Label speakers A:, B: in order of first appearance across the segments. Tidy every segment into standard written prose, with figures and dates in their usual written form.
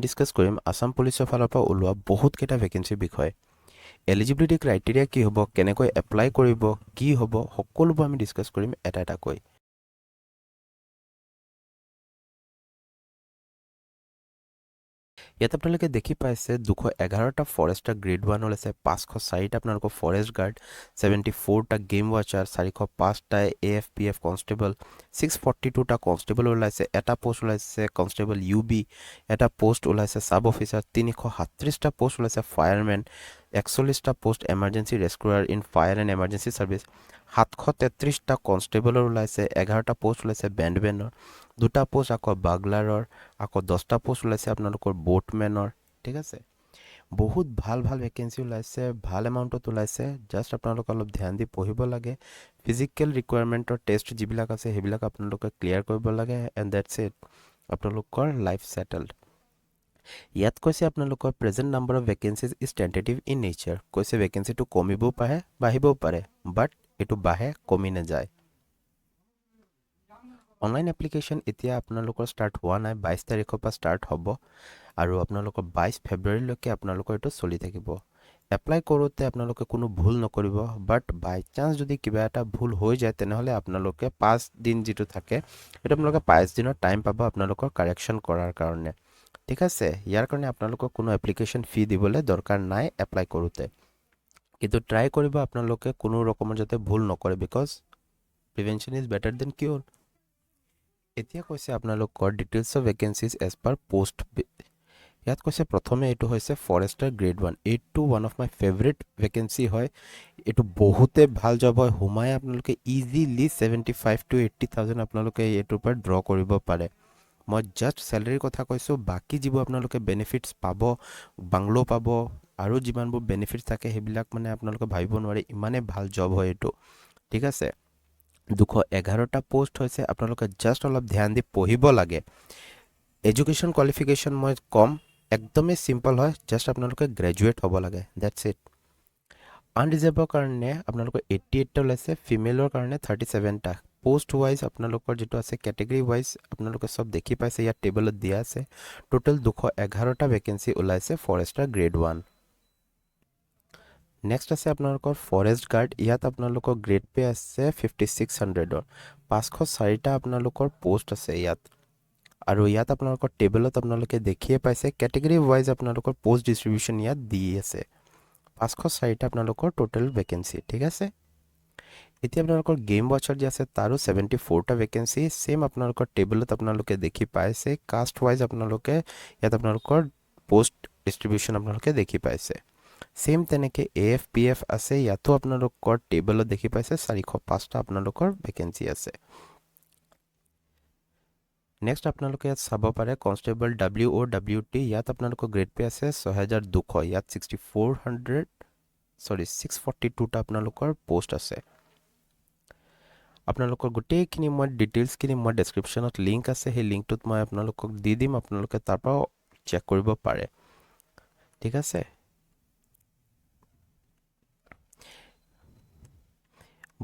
A: Discuss কৰিম আসাম পুলিচৰ ফালৰ পৰা ওলোৱা বহুতকেইটা ভেকেঞ্চিৰ বিষয়ে। এলিজিবিলিটি ক্ৰাইটেৰিয়া কি হ'ব, কেনেকৈ এপ্লাই কৰিব, কি হ'ব, সকলোবোৰ আমি ডিছকাছ কৰিম এটা এটাকৈ। ইয়াত আপোনালোকে দেখি পাইছে 211টা ফৰেষ্টাৰ গ্ৰেড 1 ওলাইছে, 504টা আপোনালোকৰ ফৰেষ্ট গাৰ্ড, 74টা গেম ৱাচাৰ, 405টা AFPF কনষ্টেবল, 642টা কনষ্টেবল ওলাইছে, এটা পোষ্ট ওলাইছে কনষ্টেবল UB, এটা পোষ্ট ওলাইছে ছাব অফিচাৰ, 337টা পোষ্ট ওলাইছে ফায়াৰমেন, 41টা post emergency rescuer in fire and emergency service, 733টা কনষ্টেবলৰ ওলাইছে, 11টা পোষ্ট ওলাইছে বেণ্ডমেনৰ, 2টা পোষ্ট আকৌ বাগলাৰৰ, আকৌ 10টা পোষ্ট ওলাইছে আপোনালোকৰ বোটমেনৰ। ঠিক আছে, বহুত ভাল ভাল ভেকেঞ্চি ওলাইছে, ভাল এমাউণ্টত ওলাইছে। জাষ্ট আপোনালোকে অলপ ধ্যান দি পঢ়িব লাগে। ফিজিকেল ৰিকুৱাৰমেণ্টৰ টেষ্ট যিবিলাক আছে সেইবিলাক আপোনালোকে ক্লিয়াৰ কৰিব লাগে এণ্ড ডেটছ ইট, আপোনালোকৰ লাইফ ছেটেলড। ইয়াত কৈছে আপোনালোকৰ present number of vacancies is tentative in nature. কৈছে ভেকেঞ্চিটো কমিবও পাৰে বাঢ়িবও পাৰে, বাট এইটো বাঢ়ে কমি নাযায়। অনলাইন এপ্লিকেশ্যন এতিয়া আপোনালোকৰ ষ্টাৰ্ট হোৱা নাই, 22 তাৰিখৰ পৰা ষ্টাৰ্ট হ'ব আৰু আপোনালোকৰ 22 ফেব্ৰুৱাৰীলৈকে আপোনালোকৰ এইটো চলি থাকিব। এপ্লাই কৰোঁতে আপোনালোকে কোনো ভুল নকৰিব, বাট বাই চান্স যদি কিবা এটা ভুল হৈ যায় তেনেহ'লে আপোনালোকে 5 দিন যিটো থাকে সেইটো আপোনালোকে 5 দিনৰ টাইম পাব আপোনালোকৰ কাৰেকশ্যন কৰাৰ কাৰণে। ঠিক আছে, ইয়াৰ কাৰণে আপোনালোকক কোনো এপ্লিকেশ্যন ফি দিবলৈ দৰকাৰ নাই এপ্লাই কৰোঁতে, কিন্তু ট্ৰাই কৰিব আপোনালোকে কোনো ৰকমৰ যাতে ভুল নকৰে, because prevention is better than cure. এতিয়া কৈছে আপোনালোকৰ details of vacancies as per post. ইয়াত কৈছে প্ৰথমে এইটো হৈছে ফৰেষ্টাৰ গ্ৰেড 1। এইটো one of my favourite vacancy হয়, এইটো বহুতে ভাল জব হয়। সোমাই আপোনালোকে ইজিলি 75,000 to 80,000 আপোনালোকে এইটোৰ পৰা ড্ৰ কৰিব পাৰে। মই জাষ্ট চেলাৰীৰ কথা কৈছোঁ, বাকী যিবোৰ আপোনালোকে বেনিফিটছ পাব, বাংলো পাব আৰু যিমানবোৰ বেনিফিটছ থাকে সেইবিলাক মানে আপোনালোকে ভাবিব নোৱাৰে, ইমানেই ভাল জব হয় এইটো। ঠিক আছে, 211টা পোষ্ট হৈছে, আপোনালোকে জাষ্ট অলপ ধ্যান দি পঢ়িব লাগে। এডুকেশ্যন কোৱালিফিকেশ্যন মই কম, একদমেই চিম্পল হয়, জাষ্ট আপোনালোকে গ্ৰেজুৱেট হ'ব লাগে, ডেটছ ইট। আনৰিজাৰ্ভৰ কাৰণে আপোনালোকৰ 88টা ওলাইছে, ফিমেলৰ কাৰণে 37টা। পোষ্ট ৱাইজ আপোনালোকৰ যিটো আছে কেটেগৰী ৱাইজ আপোনালোকে চব দেখি পাইছে, ইয়াত টেবলত দিয়া আছে। টোটেল 211টা ভেকেঞ্চি ওলাইছে ফৰেষ্টাৰ গ্ৰেড 1। নেক্সট আছে আপোনালোকৰ ফৰেষ্ট গাৰ্ড। ইয়াত আপোনালোকৰ গ্ৰেড পে আছে 5600-ৰ, 504টা আপোনালোকৰ পোষ্ট আছে ইয়াত। আৰু ইয়াত আপোনালোকৰ টেবলত আপোনালোকে দেখিয়ে পাইছে কেটেগৰী ৱাইজ আপোনালোকৰ পোষ্ট ডিষ্ট্ৰিবিউশ্যন ইয়াত দি আছে। 504টা আপোনালোকৰ টোটেল ভেকেঞ্চি। ঠিক আছে, এতিয়া আপোনালোকৰ গেম ৱাচাৰ যি আছে তাৰো 74টা ভেকেঞ্চি, ছেইম আপোনালোকৰ টেবলত আপোনালোকে দেখি পাইছে। কাষ্ট ৱাইজ আপোনালোকে ইয়াত আপোনালোকৰ পোষ্ট ডিষ্ট্ৰিবিউশ্যন আপোনালোকে দেখি পাইছে। ছেইম তেনেকৈ AFPF আছে, ইয়াতো আপোনালোকৰ টেবলত দেখি পাইছে 405টা আপোনালোকৰ ভেকেঞ্চি আছে। নেক্সট আপোনালোকে ইয়াত চাব পাৰে কনষ্টেবল WOWT। ইয়াত আপোনালোকৰ গ্ৰেড পে আছে 6200, ইয়াত 642টা আপোনালোকৰ পোষ্ট আছে। আপোনালোকৰ গোটেইখিনি মই ডিটেইলছখিনি মই ডেছক্ৰিপশ্যনত লিংক আছে, সেই লিংকটোত মই আপোনালোকক দি দিম, আপোনালোকে তাৰ পৰাও চেক কৰিব পাৰে। ঠিক আছে,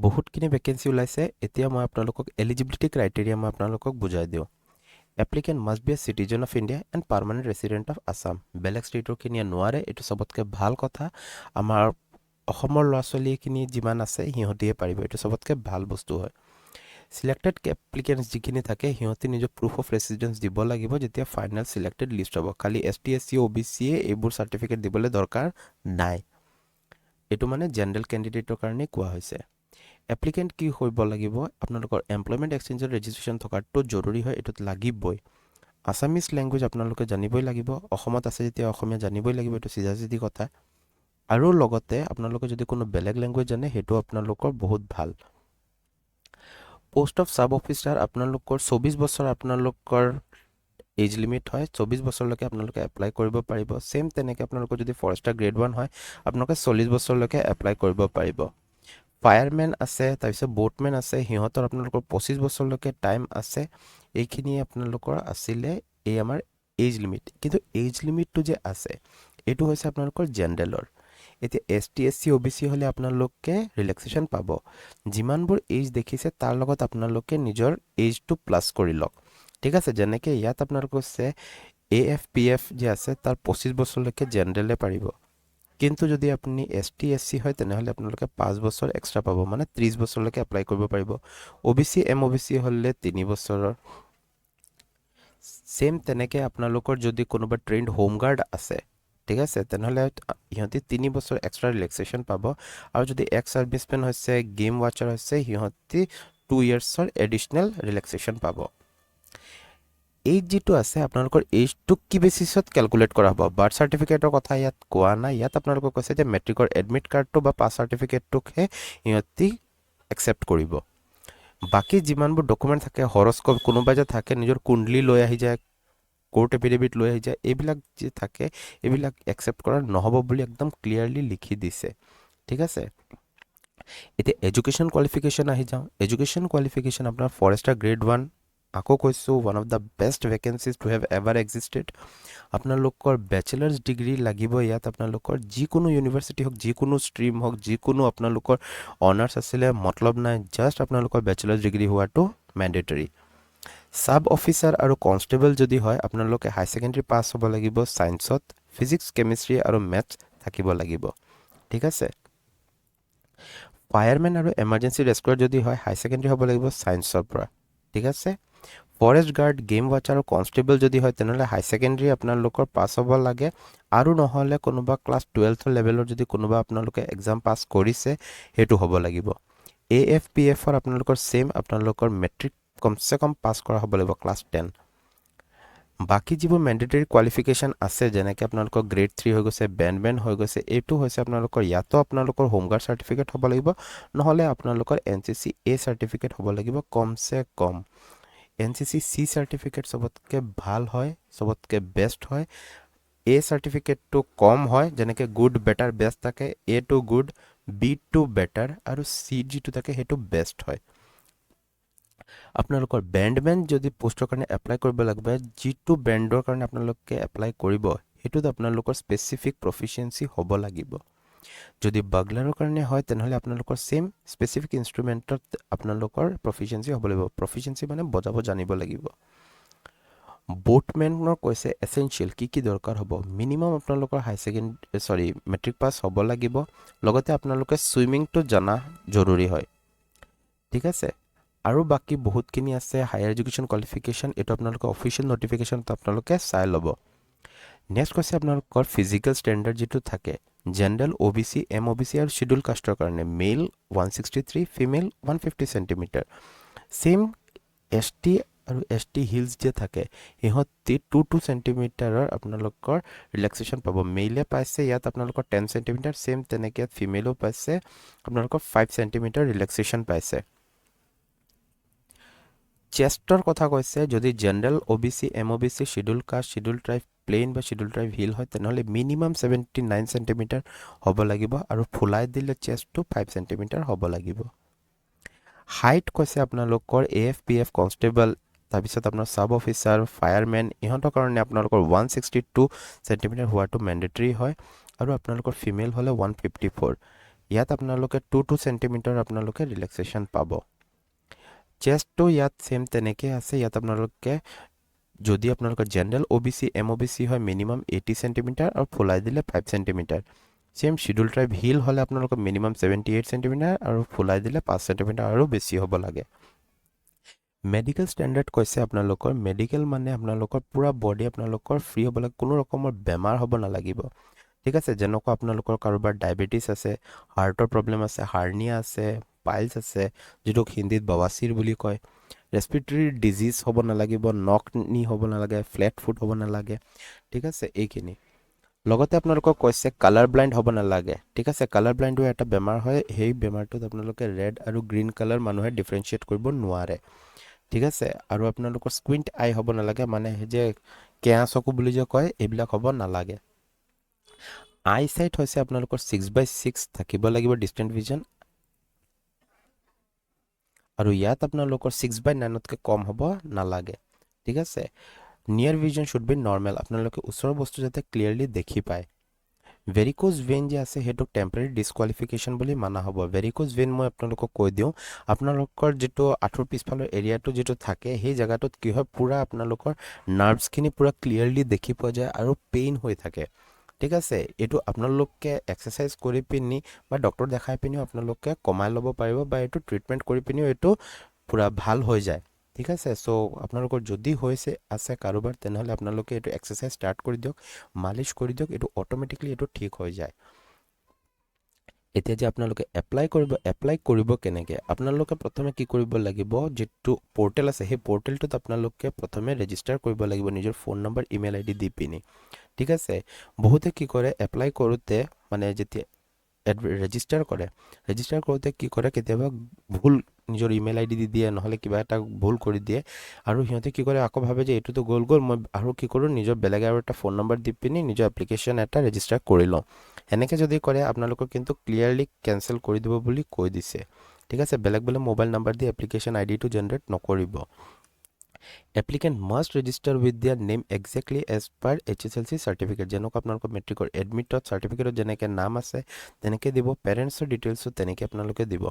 A: বহুতখিনি ভেকেঞ্চি ওলাইছে। এতিয়া মই আপোনালোকক এলিজিবিলিটি ক্ৰাইটেৰিয়া মই আপোনালোকক বুজাই দিওঁ। Applicant must B a citizen of India and permanent resident of Assam. বেলেগ ষ্টেটৰখিনিয়ে নোৱাৰে, এইটো চবতকৈ ভাল কথা। আমাৰ অসমৰ ল'ৰা ছোৱালীখিনি যিমান আছে সিহঁতিয়ে পাৰিব, এইটো চবতকৈ ভাল বস্তু হয়। চিলেক্টেড এপ্লিকেণ্টছ যিখিনি থাকে সিহঁতে নিজৰ প্ৰুফ অফ ৰেচিডেঞ্চ দিব লাগিব যেতিয়া ফাইনেল চিলেক্টেড লিষ্ট হ'ব। খালি ST SC OBC এইবোৰ চাৰ্টিফিকেট দিবলৈ দৰকাৰ নাই, এইটো মানে জেনেৰেল কেণ্ডিডেটৰ কাৰণে কোৱা হৈছে। এপ্লিকেণ্ট কি কৰিব লাগিব, আপোনালোকৰ এমপ্লয়মেণ্ট এক্সচেঞ্জৰ ৰেজিষ্ট্ৰেশ্যন থকাটো জৰুৰী হয়, এইটোত লাগিবই। আছামিজ লেংগুৱেজ আপোনালোকে জানিবই লাগিব, অসমত আছে যেতিয়া অসমীয়া জানিবই লাগিব, এইটো চিধা কথা। আৰু লগতে আপোনালোকে যদি কোনো বেলেগ লেংগুৱেজ জানে সেইটো আপোনালোকৰ বহুত ভাল। পোষ্ট অফ ছাব অফিচাৰ আপোনালোকৰ 24 বছৰ আপোনালোকৰ এজ লিমিট হয়, 24 বছৰলৈকে আপোনালোকে এপ্লাই কৰিব পাৰিব। ছেইম তেনেকৈ আপোনালোকৰ যদি ফৰেষ্টাৰ গ্ৰেড 1 হয় আপোনালোকে 40 বছৰলৈকে এপ্লাই কৰিব পাৰিব। ফায়াৰমেন আছে, তাৰপিছত বোটমেন আছে, সিহঁতৰ আপোনালোকৰ 25 বছৰলৈকে টাইম আছে। এইখিনি আপোনালোকৰ আছিলে এই আমাৰ এজ লিমিট, কিন্তু এজ লিমিটটো যে আছে এইটো হৈছে আপোনালোকৰ জেনেৰেলৰ। এতিয়া ST SC OBC হ'লে আপোনালোকে ৰিলেক্সেশ্যন পাব। যিমানবোৰ এজ দেখিছে তাৰ লগত আপোনালোকে নিজৰ এজটো প্লাছ কৰি লওক। ঠিক আছে, যেনেকৈ ইয়াত আপোনালোকে কৈছে AFPF যে আছে তাৰ 25 বছৰলৈকে জেনেৰেলে পাৰিব কিন্তু যদি আপুনি ST SC হয় তেনেহ'লে আপোনালোকে 5 বছৰ এক্সট্ৰা পাব মানে 30 বছৰলৈকে এপ্লাই কৰিব পাৰিব OBC MOBC হ'লে 3 বছৰৰ সেম তেনেকে আপোনালোকৰ যদি কোনোবা ট্ৰেইনড হোমগাৰ্ড আছে ঠিক আছে তেনেহ'লে ইহঁতি 3 বছৰ এক্সট্ৰা ৰিলেক্সেশ্যন পাব আৰু যদি এক্স সাৰ্ভিসমেন হৈছে গেম ওয়াচাৰ হৈছে ইহঁতি 2 ইয়াৰ্ছৰ এডিশনেল ৰিলেক্সেশ্যন পাব এইজ যেটো আছে আপোনালোকৰ এইজটো কি বেচিছত ক্যালকুলেট কৰা হ'ব বাৰ্থ সাৰ্টিফিকেটৰ কথা ইয়াত কোৱা নাই ইয়াত আপোনালোকক কৈছে যে মেট্ৰিকৰ এডমিট কাৰ্ডটো বা পাছ সাৰ্টিফিকেটটোকহে ইহঁতি একসেপ্ট কৰিব বাকি যিমানবোৰ ডকুমেন্ট থাকে হৰস্কোপ কোনোবাই যে থাকে নিজৰ কুণ্ডলী লৈ আহি যায় কোৰ্ট এফিডেভিট লৈ আহি যায় এইবিলাক যে থাকে এইবিলাক একসেপ্ট কৰা নহব বুলি একদম ক্লিয়াৰলি লিখি দিছে ঠিক আছে এতিয়া এডুকেশ্যন কোৱালিফিকেশ্যন আহি যাওঁ এডুকেশ্যন কোৱালিফিকেশ্যন আপোনাৰ ফৰেষ্টাৰ গ্ৰেড 1 আকৌ কৈছো one of the best vacancies to have ever existed আপোনালোকৰ ব্যাচেলাৰ্স ডিগ্ৰী লাগিব ইয়াত আপোনালোকৰ যিকোনো ইউনিভাৰ্সিটি হওক যিকোনো ষ্ট্ৰীম হওক যিকোনো আপোনালোকৰ অনাৰ্স আছিলে মতলব নাই জাস্ট আপোনালোকৰ ব্যাচেলাৰ্স ডিগ্ৰী হোৱাটো ম্যান্ডেটৰী সাব অফিচাৰ আৰু কনস্টেবল যদি হয় আপোনালোকে হাই সেকেন্ডাৰী পাস হ'ব লাগিব সায়েন্সত ফিজিক্স কেমিষ্ট্ৰি আৰু ম্যাথ থাকিব লাগিব ঠিক আছে ফায়াৰম্যান আৰু এমাৰ্জেন্সি ৰেস্কিউৰ যদি হয় হাই সেকেন্ডাৰী হ'ব লাগিব সায়েন্সৰ পৰা ঠিক আছে ফৰেষ্ট গাৰ্ড গেম ওয়াচাৰ আৰু কনস্টেবল যদি হয় তেনেহ'লে হাই সেকেন্ডাৰী আপোনালোকৰ পাস হ'ব লাগে আৰু নহ'লে কোনোবা ক্লাছ 12 লেভেলৰ যদি কোনোবা আপোনালোকে এক্সাম পাস কৰিছে হেতু হ'ব লাগিব AFPF ৰ আপোনালোকৰ সেম আপোনালোকৰ মেট্ৰিক কমসে কম পাস কৰা হ'ব লাগিব ক্লাছ 10 বাকি যিবোৰ ম্যান্ডেটৰী কোৱালিফিকেশ্যন আছে যেনেকৈ আপোনালোকৰ গ্ৰেড 3 হৈ গৈছে বেন হৈ গৈছে এইটো হৈছে আপোনালোকৰ ইয়াতো আপোনালোকৰ হোমগাৰ্ড সাৰ্টিফিকেট হ'ব লাগিব নহ'লে আপোনালোকৰ NCC A সাৰ্টিফিকেট হ'ব লাগিব কমসে কম NCC C সাৰ্টিফিকেট সবতকে ভাল হয় সবতকে বেষ্ট হয় A সাৰ্টিফিকেটটো কম হয় যেনেকৈ গুড বেটাৰ বেষ্ট থাকে A to good B to better আৰু C যিটো থাকে হেতু বেষ্ট হয় আপোনালোকৰ বেণ্ডমেন যদি পোষ্টৰ কাৰণে এপ্লাই কৰিব লাগিব যিটো বেণ্ডৰ কাৰণে আপোনালোকে এপ্লাই কৰিব হেতুত আপোনালোকৰ স্পেসিফিক প্ৰফিচিয়েন্সি হ'ব লাগিব যদি বাগলাৰৰ কাৰণে হয় তেনেহ'লে আপোনালোকৰ সেম স্পেসিফিক ইনস্ট্ৰুমেন্টত আপোনালোকৰ প্ৰফিচিয়েন্সি হ'ব লাগিব প্ৰফিচিয়েন্সি মানে বজাব জানিব লাগিব বোটমেনৰ কৈছে এসেনশিয়াল কি দৰকাৰ হ'ব মিনিমাম আপোনালোকৰ হাই সেকেন্ডাৰী মেট্ৰিক পাস হ'ব লাগিব লগতে আপোনালোকে সুইমিংটো জানা জৰুৰী হয় ঠিক আছে আৰু বাকি বহুতখিনি আছে হায়াৰ এডুকেশ্যন কোৱালিফিকেশ্যন এটো আপোনালোকৰ অফিচিয়েল নোটিফিকেশ্যনত আপোনালোকে চাই ল'ব নেক্সট কৈছে আপোনালোকৰ ফিজিক্যাল ষ্টেণ্ডাৰ্ড যেটো থাকে জেনাৰেল OBC MOBC আৰু শিডিউল কাষ্টৰ কাৰণে মেল 163 ফিমেল 150 সেন্টিমিটাৰ সেম ST আৰু ST হিলছ যে থাকে ইহঁতি 2 সেন্টিমিটাৰৰ আপোনালোকৰ ৰিলেক্সেশ্যন পাব মেইলে পাইছে ইয়াত আপোনালোকৰ 10 সেন্টিমিটাৰ সেম তেনেকে ফিমেলও পাইছে আপোনালোকৰ 5 সেন্টিমিটাৰ ৰিলেক্সেশ্যন পাইছে চেষ্টৰ কথা কৈছে যদি general OBC MOBC schedule caste schedule tribe plain বা শিডিউল ট্ৰাইব হিল হয় তেনেহ'লে মিনিমাম 79 সেন্টিমিটাৰ হ'ব লাগিব আৰু ফুলাই দিলে চেষ্টটো 5 সেন্টিমিটাৰ হ'ব লাগিব হাইট কৈছে আপোনালোকৰ AFPF কনস্টেবল তাৰপিছত আপোনাৰ সাব অফিচাৰ ফায়াৰম্যান ইহঁতৰ কাৰণে আপোনালোকৰ 162 সেন্টিমিটাৰ হোৱাটো ম্যান্ডেটৰী হয় আৰু আপোনালোকৰ ফিমেল হ'লে 154 ইয়াত আপোনালোকে 2 সেন্টিমিটাৰ আপোনালোকে ৰিলেক্সেশ্যন পাব চেষ্টটো ইয়াত সেম তেনেকে আছে ইয়াত আপোনালোকে যদি আপোনালোকৰ জেনাৰেল OBC MOBC হয় মিনিমাম 80 সেন্টিমিটাৰ আৰু ফুলাই দিলে 5 centimetre same schedule tribe hill হ'লে আপোনালোকৰ মিনিমাম 78 সেন্টিমিটাৰ আৰু ফুলাই দিলে 5 সেন্টিমিটাৰ আৰু বেছি হ'ব লাগে মেডিকেল ষ্টেণ্ডাৰ্ড কৈছে আপোনালোকৰ মেডিকেল মানে আপোনালোকৰ পুৰা বডি আপোনালোকৰ ফ্ৰী হ'ব লাগে কোনো ৰকমৰ বেমাৰ হ'ব নালাগিব ঠিক আছে যেনেকুৱা আপোনালোকৰ কাৰোবাৰ ডায়াবেটিছ আছে হাৰ্টৰ প্ৰব্লেম আছে হাৰ্নিয়া আছে পাইলছ আছে যেটো হিন্দীত বাৱাসিৰ বুলি কয় ৰেসপিৰেটৰী ডিজিজ হ'ব নালাগিব নকনি হ'ব নালাগে ফ্লেট ফুট হ'ব নালাগে ঠিক আছে এইখিনি লগতে আপোনালোকক কৈছে কালাৰ ব্লাইণ্ড হ'ব নালাগে ঠিক আছে কালাৰ ব্লাইণ্ড এটা বেমাৰ হয় সেই বেমাৰটোত আপোনালোকে ৰেড আৰু গ্ৰীণ কালাৰ মানুহে ডিফাৰেন্সিয়েট কৰিব নোৱাৰে ঠিক আছে আৰু আপোনালোকৰ স্কুইন্ট আই হ'ব নালাগে মানে যে কেয়া চকু বুলি যে কয় এইবিলাক হ'ব নালাগে আই সাইট হৈছে আপোনালোকৰ 6/6 থাকিব লাগিব ডিসটেন্ট ভিজন আৰু ইয়াত আপোনালোকৰ 6/9 তকৈ কম হ'ব নালাগে ঠিক আছে নিয়াৰ ভিজন শুড বি নৰ্মেল আপোনালোকে ওচৰৰ বস্তু যাতে ক্লিয়াৰলি দেখি পায় ভেৰিকোজ ভেইন যে আছে সেইটো টেম্পৰেৰী ডিছকুৱালিফিকেশ্যন বুলি মানা হ'ব। ভেৰিকোজ ভেইন মই আপোনালোকক কৈ দিওঁ, আপোনালোকৰ যিটো আঁঠুৰ পিছফালৰ এৰিয়াটো যিটো থাকে সেই জেগাটোত কি হয়, পূৰা আপোনালোকৰ নাৰ্ভছখিনি পূৰা ক্লিয়াৰলি দেখি পোৱা যায় আৰু পেইন হৈ থাকে। ঠিক আছে, এইটো আপোনালোকে এক্সাৰচাইজ কৰি পিনি বা ডক্টৰ দেখাই পিনিও আপোনালোকে কমাই ল'ব পাৰিব বা এইটো ট্ৰিটমেণ্ট কৰি পিনিও এইটো পূৰা ভাল হৈ যায়। ঠিক আছে, চ' আপোনালোকৰ যদি হৈছে আছে কাৰোবাৰ, তেনেহ'লে আপোনালোকে এইটো এক্সাৰচাইজ ষ্টাৰ্ট কৰি দিয়ক, মালিচ কৰি দিয়ক, এইটো অট'মেটিকলি এইটো ঠিক হৈ যায়। এতিয়া যে আপোনালোকে এপ্লাই কৰিব কেনেকৈ, আপোনালোকে প্ৰথমে কি কৰিব লাগিব, যিটো পৰ্টেল আছে সেই পৰ্টেলটোত আপোনালোকে প্ৰথমে ৰেজিষ্টাৰ কৰিব লাগিব নিজৰ ফোন নম্বৰ ইমেইল আইডি দি পিনি। ঠিক আছে, বহুতে কি কৰে এপ্লাই কৰোঁতে মানে যেতিয়া ৰেজিষ্টাৰ কৰোঁতে কি কৰে, কেতিয়াবা ভুল নিজৰ ইমেইল আইডি দি দিয়ে, নহ'লে কিবা এটা ভুল কৰি দিয়ে আৰু সিহঁতে কি কৰে আকৌ ভাবে যে এইটোতো গ'ল মই আৰু কি কৰোঁ, নিজৰ বেলেগ আৰু এটা ফোন নম্বৰ দি পিনি নিজৰ এপ্লিকেশ্যন এটা ৰেজিষ্টাৰ কৰি লওঁ। সেনেকৈ যদি কৰে আপোনালোকক কিন্তু ক্লিয়াৰলি কেনচেল কৰি দিব বুলি কৈ দিছে। ঠিক আছে, বেলেগ মোবাইল নম্বৰ দি এপ্লিকেশ্যন আইডিটো জেনেৰেট নকৰিব। Applicant must register with their name exactly as per HSLC certificate. যেনেকুৱা আপোনালোকৰ মেট্ৰিকৰ এডমিটত চাৰ্টিফিকেটত যেনেকৈ নাম আছে তেনেকৈ দিব, পেৰেণ্টছৰ ডিটেইলছো তেনেকৈ আপোনালোকে দিব।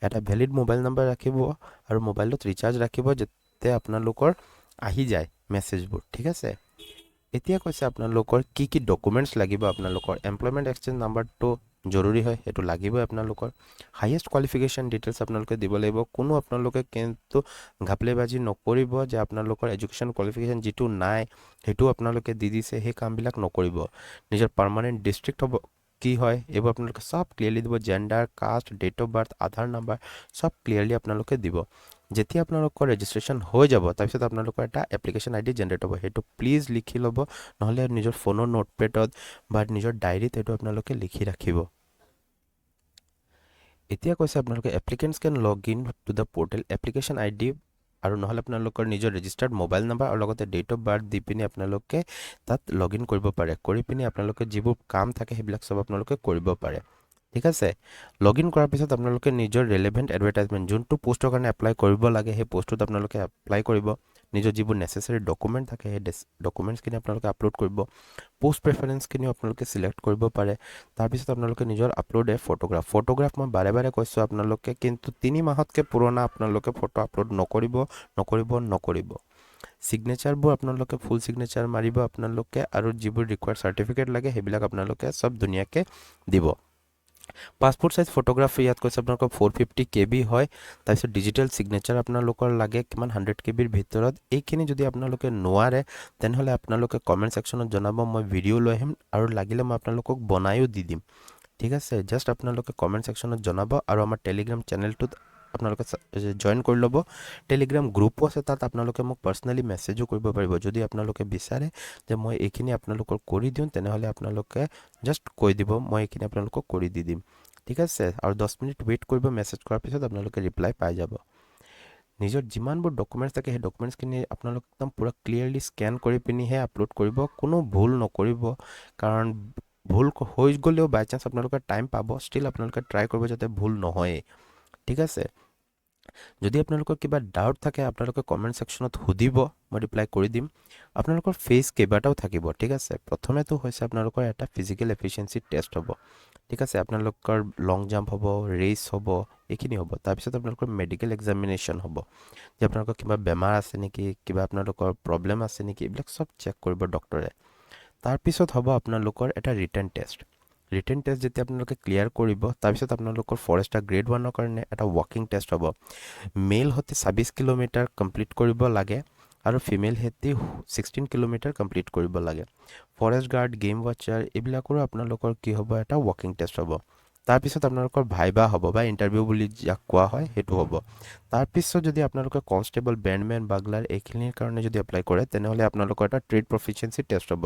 A: এটা ভেলিড মোবাইল নম্বৰ ৰাখিব আৰু মোবাইলটোত ৰিচাৰ্জ ৰাখিব যাতে আপোনালোকৰ আহি যায় মেছেজবোৰ। ঠিক আছে, এতিয়া কৈছে আপোনালোকৰ কি কি ডকুমেণ্টছ লাগিব। আপোনালোকৰ এমপ্লয়মেণ্ট এক্সচেঞ্জ নাম্বাৰটো জৰুৰী হয়, সেইটো লাগিবই। আপোনালোকৰ হাইয়েষ্ট কোৱালিফিকেশ্যন ডিটেইলছ আপোনালোকে দিব লাগিব। কোনো আপোনালোকে কিন্তু ঘাপলেবাজি নকৰিব যে আপোনালোকৰ এডুকেশ্যন কোৱালিফিকেশ্যন যিটো নাই সেইটো আপোনালোকে দি দিছে, সেই কামবিলাক নকৰিব। নিজৰ পাৰ্মানেণ্ট ডিষ্ট্ৰিক্ট হ'ব কি হয় এইবোৰ আপোনালোকে চব ক্লিয়াৰলি দিব। Gender, caste, date of birth, Aadhaar number চব ক্লিয়াৰলি আপোনালোকে দিব। যেতিয়া আপোনালোকৰ ৰেজিষ্ট্ৰেশ্যন হৈ যাব, তাৰপিছত আপোনালোকৰ এটা এপ্লিকেশ্যন আইডি জেনেৰেট হ'ব। সেইটো প্লিজ লিখি ল'ব, নহ'লে নিজৰ ফোনৰ নোটপেডত বা নিজৰ ডায়েৰীত এইটো আপোনালোকে লিখি ৰাখিব। এতিয়া কৈছে আপোনালোকে applicants can log in to the portal application ID আৰু নহ'লে আপোনালোকৰ নিজৰ ৰেজিষ্টাৰ্ড মোবাইল নাম্বাৰ আৰু লগতে ডেট অফ বাৰ্থ দি পিনি আপোনালোকে তাত লগ ইন কৰিব পাৰে। কৰি পিনি আপোনালোকে যিবোৰ কাম থাকে সেইবিলাক চব আপোনালোকে কৰিব পাৰে। ঠিক আছে, লগ ইন কৰাৰ পিছত আপোনালোকে নিজৰ ৰেলেভেণ্ট এডভাৰটাইজমেণ্ট যোনটো পোষ্টৰ কাৰণে এপ্লাই কৰিব লাগে সেই পোষ্টটোত আপোনালোকে এপ্লাই কৰিব। নিজৰ যিবোৰ নেচেচাৰী ডকুমেণ্ট থাকে সেই ডকুমেণ্টছখিনি আপোনালোকে আপলোড কৰিব। পোষ্ট প্ৰেফাৰেঞ্চখিনিও আপোনালোকে চিলেক্ট কৰিব পাৰে। তাৰপিছত আপোনালোকে নিজৰ আপলোড ফটোগ্ৰাফ মই বাৰে বাৰে কৈছোঁ আপোনালোকে কিন্তু 3 মাহতকৈ পুৰণা আপোনালোকে ফটো আপলোড নকৰিব। ছিগনেচাৰবোৰ আপোনালোকে ফুল ছিগনেচাৰ মাৰিব আপোনালোকে, আৰু যিবোৰ ৰিকুৱাৰ্ড চাৰ্টিফিকেট লাগে সেইবিলাক আপোনালোকে চব ধুনীয়াকৈ দিব। পাছপোৰ্ট চাইজ ফটোগ্ৰাফ ইয়াত কৈছে আপোনালোকৰ 450 KB হয়। তাৰপিছত ডিজিটেল ছিগনেচাৰ আপোনালোকৰ লাগে কিমান 100 KBৰ ভিতৰত। এইখিনি যদি আপোনালোকে নোৱাৰে তেনেহ'লে আপোনালোকে কমেণ্ট ছেকশ্যনত জনাব, মই ভিডিঅ' লৈ আহিম আৰু লাগিলে মই আপোনালোকক বনায়ো দি দিম। ঠিক আছে, জাষ্ট আপোনালোকে কমেণ্ট ছেকশ্যনত জনাব আৰু আমাৰ টেলিগ্ৰাম চেনেলটোত আপোনালোকে জইন কৰি ল'ব। টেলিগ্ৰাম গ্ৰুপো আছে, তাত আপোনালোকে মোক পাৰ্চনেলি মেছেজো কৰিব পাৰিব। যদি আপোনালোকে বিচাৰে যে মই এইখিনি আপোনালোকৰ কৰি দিওঁ তেনেহ'লে আপোনালোকে জাষ্ট কৈ দিব, মই এইখিনি আপোনালোকক কৰি দি দিম। ঠিক আছে, আৰু 10 মিনিট ৱেইট কৰিব, মেছেজ কৰাৰ পিছত আপোনালোকে ৰিপ্লাই পাই যাব। নিজৰ যিমানবোৰ ডকুমেণ্টছ থাকে সেই ডকুমেণ্টছখিনি আপোনালোকে একদম পূৰা ক্লিয়াৰলি স্কেন কৰি পিনিহে আপলোড কৰিব। কোনো ভুল নকৰিব, কাৰণ ভুল হৈ গ'লেও বাই চান্স আপোনালোকে টাইম পাব, ষ্টিল আপোনালোকে ট্ৰাই কৰিব যাতে ভুল নহয়েই। ঠিক আছে, যদি আপোনালোকৰ কিবা ডাউট থাকে আপোনালোকে কমেণ্ট ছেকশ্যনত সুধিব, মই ৰিপ্লাই কৰি দিম। আপোনালোকৰ ফেজ কেইবাটাও থাকিব। ঠিক আছে, প্ৰথমেতো হৈছে আপোনালোকৰ এটা ফিজিকেল এফিচিয়েঞ্চি টেষ্ট হ'ব। ঠিক আছে, আপোনালোকৰ লং জাম্প হ'ব, ৰেচ হ'ব, এইখিনি হ'ব। তাৰপিছত আপোনালোকৰ মেডিকেল এক্সামিনেশ্যন হ'ব, যে আপোনালোকৰ কিবা বেমাৰ আছে নেকি, কিবা আপোনালোকৰ প্ৰব্লেম আছে নেকি, এইবিলাক চব চেক কৰিব ডক্টৰে। তাৰপিছত হ'ব আপোনালোকৰ এটা ৰিটেন টেষ্ট যেতিয়া আপোনালোকে ক্লিয়াৰ কৰিব, তাৰপিছত আপোনালোকৰ ফৰেষ্টাৰ গ্ৰেড 1ৰ কাৰণে এটা ৱাকিং টেষ্ট হ'ব। মেল সৈতে 26 কিলোমিটাৰ কমপ্লিট কৰিব লাগে আৰু ফিমেল সৈতে 16 কিলোমিটাৰ কমপ্লিট কৰিব লাগে। ফৰেষ্ট গাৰ্ড, গেম ৱাচাৰ এইবিলাকৰো আপোনালোকৰ কি হ'ব, এটা ৱাকিং টেষ্ট হ'ব। তাৰপিছত আপোনালোকৰ ভাইবা হ'ব বা ইণ্টাৰভিউ বুলি যাক কোৱা হয় সেইটো হ'ব। তাৰপিছত যদি আপোনালোকে কনষ্টেবল, বেণ্ডমেন, বাগলাৰ এইখিনিৰ কাৰণে যদি এপ্লাই কৰে তেনেহ'লে আপোনালোকৰ এটা ট্ৰেড প্ৰফিচিয়েঞ্চি টেষ্ট হ'ব।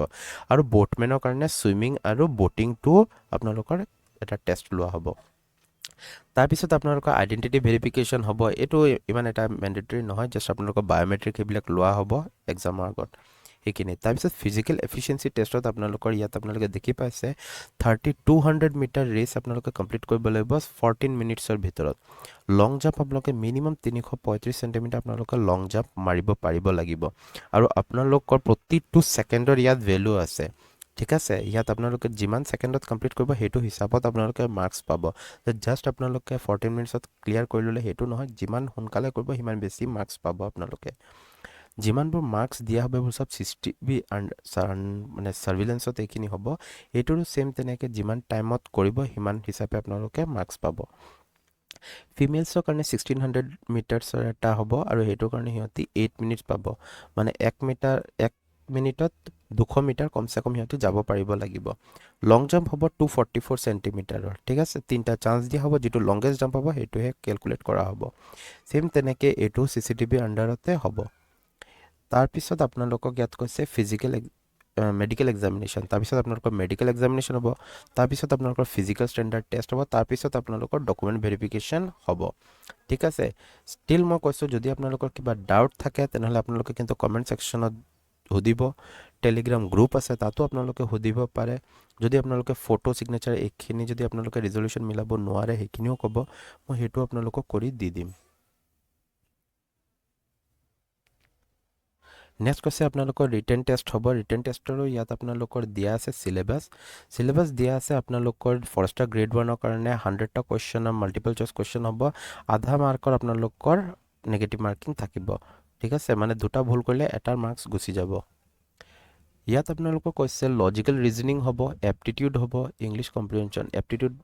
A: আৰু ব'টমেনৰ কাৰণে ছুইমিং আৰু ব'টিংটো আপোনালোকৰ এটা টেষ্ট লোৱা হ'ব। তাৰপিছত আপোনালোকৰ আইডেণ্টিটি ভেৰিফিকেশ্যন হ'ব। এইটো ইমান এটা মেণ্ডেটৰী নহয়, জাষ্ট আপোনালোকৰ বায়'মেট্ৰিক সেইবিলাক লোৱা হ'ব এক্সামৰ আগত, সেইখিনি। তাৰপিছত ফিজিকেল এফিচিয়েঞ্চি টেষ্টত আপোনালোকৰ ইয়াত আপোনালোকে দেখি পাইছে 200 মিটাৰ ৰেচ আপোনালোকে কমপ্লিট কৰিব লাগিব 14 মিনিটছৰ ভিতৰত। লং জাম্প আপোনালোকে মিনিমাম 335 চেণ্টিমিটাৰ আপোনালোকে লং জাম্প মাৰিব পাৰিব লাগিব। আৰু আপোনালোকৰ প্ৰতিটো ছেকেণ্ডৰ ইয়াত ভেলু আছে। ঠিক আছে, ইয়াত আপোনালোকে যিমান ছেকেণ্ডত কমপ্লিট কৰিব সেইটো হিচাপত আপোনালোকে মাৰ্কছ পাব। জাষ্ট আপোনালোকে 14 মিনিটছত ক্লিয়াৰ কৰি ল'লে সেইটো নহয়, যিমান সোনকালে কৰিব সিমান বেছি মাৰ্কছ পাব আপোনালোকে। যিমানবোৰ মাৰ্কছ দিয়া হ'ব এইবোৰ চব CCTV মানে ছাৰ্ভিলেঞ্চত এইখিনি হ'ব, এইটোৰো ছেইম তেনেকৈ যিমান টাইমত কৰিব সিমান হিচাপে আপোনালোকে মাৰ্কছ পাব। ফিমেলছৰ কাৰণে 1600 মিটাৰ্ছৰ এটা হ'ব আৰু সেইটোৰ কাৰণে সিহঁতি 8 মিনিটছ পাব, মানে 1 মিনিটত 200 মিটাৰ কমচে কম সিহঁতি যাব পাৰিব লাগিব। লং জাম্প হ'ব 244 চেণ্টিমিটাৰৰ, ঠিক আছে, 3টা চান্স দিয়া হ'ব, যিটো লংগেষ্ট জাম্প হ'ব সেইটোহে কেলকুলেট কৰা হ'ব। ছেইম তেনেকৈ এইটো CCTV আণ্ডাৰতে হ'ব। তাৰপিছত আপোনালোকক ইয়াত কৈছে মেডিকেল এক্সামিনেশ্যন, তাৰপিছত আপোনালোকৰ মেডিকেল এক্সামিনেশ্যন হ'ব, তাৰপিছত আপোনালোকৰ ফিজিকেল ষ্টেণ্ডাৰ্ড টেষ্ট হ'ব, তাৰপিছত আপোনালোকৰ ডকুমেণ্ট ভেৰিফিকেশ্যন হ'ব। ঠিক আছে, ষ্টিল মই কৈছোঁ যদি আপোনালোকৰ কিবা ডাউট থাকে তেনেহ'লে আপোনালোকে কিন্তু কমেণ্ট ছেকশ্যনত সুধিব। টেলিগ্ৰাম গ্ৰুপ আছে তাতো আপোনালোকে সুধিব পাৰে। যদি আপোনালোকে ফটো ছিগনেচাৰ এইখিনি যদি আপোনালোকে ৰিজল্যুশ্যন মিলাব নোৱাৰে সেইখিনিও ক'ব, মই সেইটো আপোনালোকক কৰি দি দিম। নেক্সট কৈছে আপোনালোকৰ ৰিটেন টেষ্ট হ'ব। ৰিটেন টেষ্টৰো ইয়াত আপোনালোকৰ দিয়া আছে চিলেবাছ দিয়া আছে। আপোনালোকৰ ফৰেষ্টাৰ গ্ৰেড 1ৰ কাৰণে 100টা কুৱেশ্যনৰ মাল্টিপল চইচ কুৱেশ্যন হ'ব, আধা মাৰ্কৰ আপোনালোকৰ নেগেটিভ মাৰ্কিং থাকিব। ঠিক আছে, মানে 2টা ভুল কৰিলে এটাৰ মাৰ্কছ গুচি যাব। ইয়াত আপোনালোকৰ কৈছে লজিকেল ৰিজনিং হ'ব, এপ্টিটিউড হ'ব, ইংলিছ কম্প্ৰিহেনশ্যন এপ্টিটিউড,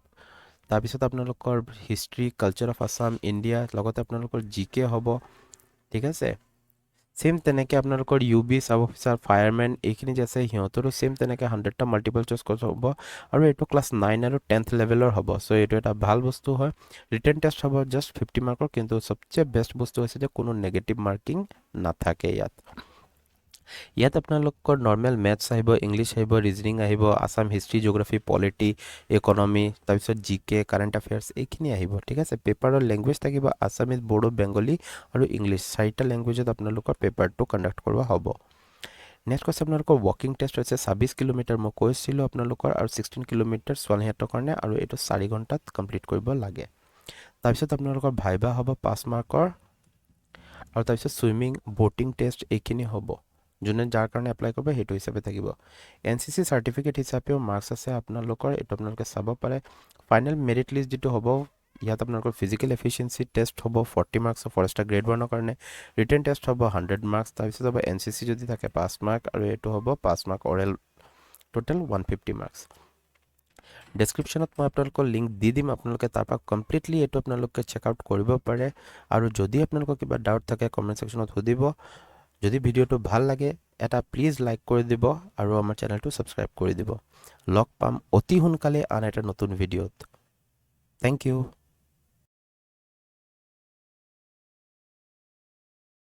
A: তাৰপিছত আপোনালোকৰ history, culture of Assam, India, লগতে আপোনালোকৰ GK হ'ব। ঠিক আছে, ছেইম তেনেকৈ আপোনালোকৰ UB, ছাব অফিচাৰ, ফায়াৰমেন এইখিনি যে আছে সিহঁতৰো ছেইম তেনেকৈ 100টা মাল্টিপল চইচ কুৱেশ্যন হ'ব, আৰু এইটো ক্লাছ 9 আৰু 10th লেভেলৰ হ'ব। চ' এইটো এটা ভাল বস্তু হয়। ৰিটেন টেষ্ট হ'ব জাষ্ট 50 মাৰ্কৰ, কিন্তু চবচে বেষ্ট বস্তু হৈছে যে কোনো নেগেটিভ মাৰ্কিং নাথাকে ইয়াত। ইয়াত আপোনালোকৰ নৰ্মেল মেথছ আহিব, ইংলিছ আহিব, ৰিজনিং আহিব, Assam history, geography, polity, economy, তাৰপিছত GK, কাৰেণ্ট এফেয়াৰ্ছ এইখিনি আহিব। ঠিক আছে, পেপাৰৰ লেংগুৱেজ থাকিব আছামিজ, বড়ো, বেংগলী আৰু ইংলিছ, 4টা লেংগুৱেজত আপোনালোকৰ পেপাৰটো কণ্ডাক্ট কৰোৱা হ'ব। নেক্সট কৈছে আপোনালোকৰ ৱাকিং টেষ্ট হৈছে 26 কিলোমিটাৰ মই কৈছিলোঁ আপোনালোকৰ, আৰু 16 কিলোমিটাৰ ছোৱালীহঁতৰ কাৰণে, আৰু এইটো 4 ঘণ্টাত কমপ্লিট কৰিব লাগে। তাৰপিছত আপোনালোকৰ ভাইভা হ'ব 5 মাৰ্কৰ, আৰু তাৰপিছত ছুইমিং, ব'টিং টেষ্ট এইখিনি হ'ব। যোনে যাৰ কাৰণে এপ্লাই কৰিব সেইটো হিচাপে থাকিব। NCC চাৰ্টিফিকেট হিচাপেও মাৰ্কছ আছে আপোনালোকৰ, এইটো আপোনালোকে চাব পাৰে। ফাইনেল মেৰিট লিষ্ট যিটো হ'ব ইয়াত আপোনালোকৰ ফিজিকেল এফিচিয়েঞ্চি টেষ্ট হ'ব 40 মাৰ্কছৰ ফৰেষ্টাৰ গ্ৰেড 1ৰ কাৰণে, ৰিটেন টেষ্ট হ'ব 100 মাৰ্কছ, তাৰপিছত হ'ব NCC যদি থাকে 5 মাৰ্ক, আৰু এইটো হ'ব 5 মাৰ্ক অৰেল, টোটেল 150 মাৰ্কছ। ডেছক্ৰিপশ্যনত মই আপোনালোকৰ লিংক দি দিম, আপোনালোকে তাৰপৰা কমপ্লিটলি এইটো আপোনালোকে চেক আউট কৰিব পাৰে। আৰু যদি আপোনালোকৰ কিবা ডাউট থাকে কমেণ্ট ছেকশ্যনত সুধিব। যদি ভিডিঅ'টো ভাল লাগে এটা প্লিজ লাইক কৰি দিব, আৰু আমাৰ চেনেলটো ছাবস্ক্ৰাইব কৰি দিব। লগ পাম অতি সোনকালে আন এটা নতুন ভিডিঅ'ত। Thank U.